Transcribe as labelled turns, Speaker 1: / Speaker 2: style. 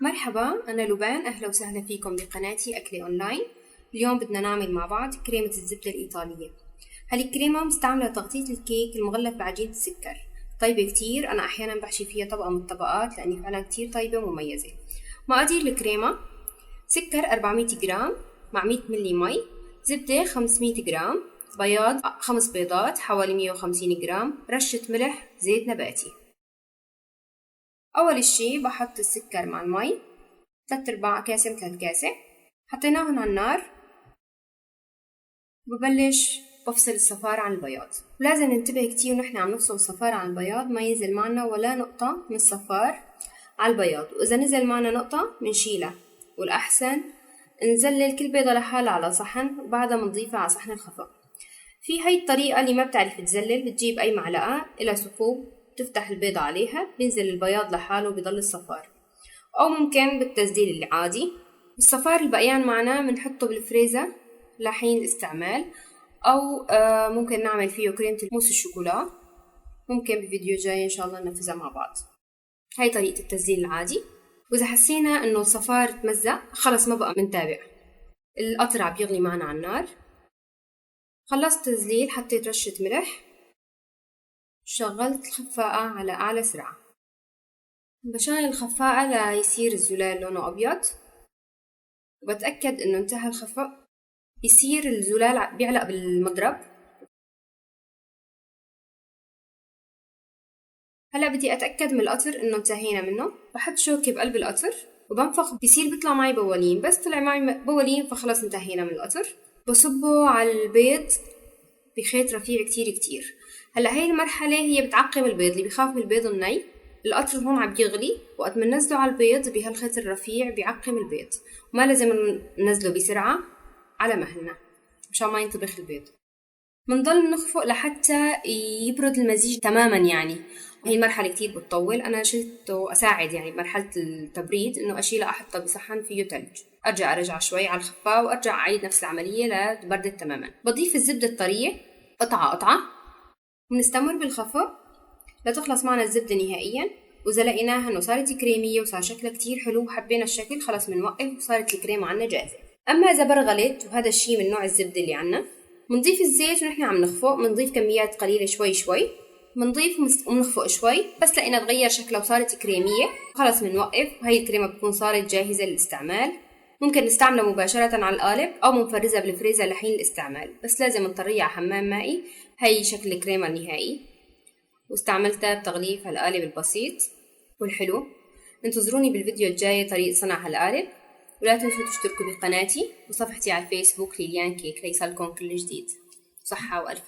Speaker 1: مرحبا، أنا لبان. أهلا وسهلا فيكم بقناتي أكلي أونلاين. اليوم بدنا نعمل مع بعض كريمة الزبدة الإيطالية. هالي الكريمة مستعملة لتغطية الكيك المغلف بعجينة السكر. طيبة كتير، أنا أحيانا بحشي فيها طبقة من الطبقات لأني فعلا كتير طيبة ومميزة. مقادير الكريمة: سكر 400 جرام مع 100 ملي مي، زبدة 500 جرام، بياض 5 بيضات حوالي 150 جرام، رشة ملح، زيت نباتي. أول شي بحط السكر مع المي 3/4 كاسة مثل هالكاسة، حطيناهن على النار. ببلش بفصل الصفار عن البياض، ولازم ننتبه كتير ونحن عم نفصل الصفار عن البياض ما ينزل معنا ولا نقطة من الصفار على البياض، وإذا نزل معنا نقطة منشيلها، والأحسن نزلل كل بيضة لحالها على صحن وبعدها منضيفها على صحن الخفق. في هاي الطريقة اللي ما بتعرف تزلل، بتجيب أي معلقة إلى ثقوب تفتح البيضة عليها، بينزل البياض لحاله وبيضل الصفار، أو ممكن بالتزليل العادي. الصفار البقيان معنا بنحطه بالفريزر لحين الاستعمال، أو ممكن نعمل فيه كريمة موس الشوكولا. ممكن بفيديو جاي إن شاء الله ننفذها مع بعض. هاي طريقة التزليل العادي. وإذا حسينا إنه الصفار تمزق خلص ما بقى منتابع. القطر عم يغلي معنا على النار. خلصت تزليل، حطيت رشة ملح، شغلت الخفاقة على أعلى سرعة. بشغل الخفاقة ليصير الزلال لونه أبيض، وبتأكد إنه انتهى الخفق. يصير الزلال بيعلق بالمضرب. هلا بدي أتأكد من القطر إنه انتهينا منه. بحط شوكة بقلب القطر وبنفخ، بيصير بيطلع معي بولين، بس طلع معي بولين فخلص انتهينا من القطر. بصبه على البيض بخيط رفيع كتير كتير. هلا هاي المرحلة هي بتعقم البيض، اللي بيخاف من البيض الني. القطر هون عم بيغلي، وقت ما ننزله على البيض بهالخيط الرفيع بيعقم البيض، وما لازم ننزله بسرعة على مهلنا مشان ما ينطبخ البيض. منضل نخفق لحتى يبرد المزيج تماما. يعني هي المرحلة كتير بتطول. أنا شلته أساعد يعني بمرحلة التبريد إنه أشيله أحطه بصحن فيه تلج، أرجع شوي على الخفاء وأرجع أعيد نفس العملية لتبردت تماما. بضيف الزبدة الطرية قطعة ونستمر بالخفق لتخلص معنا الزبدة نهائيا. وإذا لقيناها إنه صارت كريمية وصار شكلها كتير حلو وحبينا الشكل، خلص بنوقف وصارت الكريمة عنا جاهزة. أما إذا برغلت، وهذا الشي من نوع الزبدة اللي عنا، منضيف الزيت ونحن عم نخفق. منضيف كميات قليلة شوي منضيف ونخفق شوي، بس لقينا تغير شكلها وصارت كريمية خلص بنوقف. وهي الكريمة بتكون صارت جاهزة للاستعمال. ممكن نستعملها مباشرة على القالب أو منفرزها بالفريزر لحين الاستعمال، بس لازم نطريها على حمام مائي. هي شكل الكريمة النهائي، واستعملتها بتغليف هالقالب البسيط والحلو. انتظروني بالفيديو الجاي طريقة صنع هالقالب، ولا تنسوا تشتركوا بقناتي وصفحتي على الفيسبوك ليليان كيك ليصلكم كل جديد. صحة وألف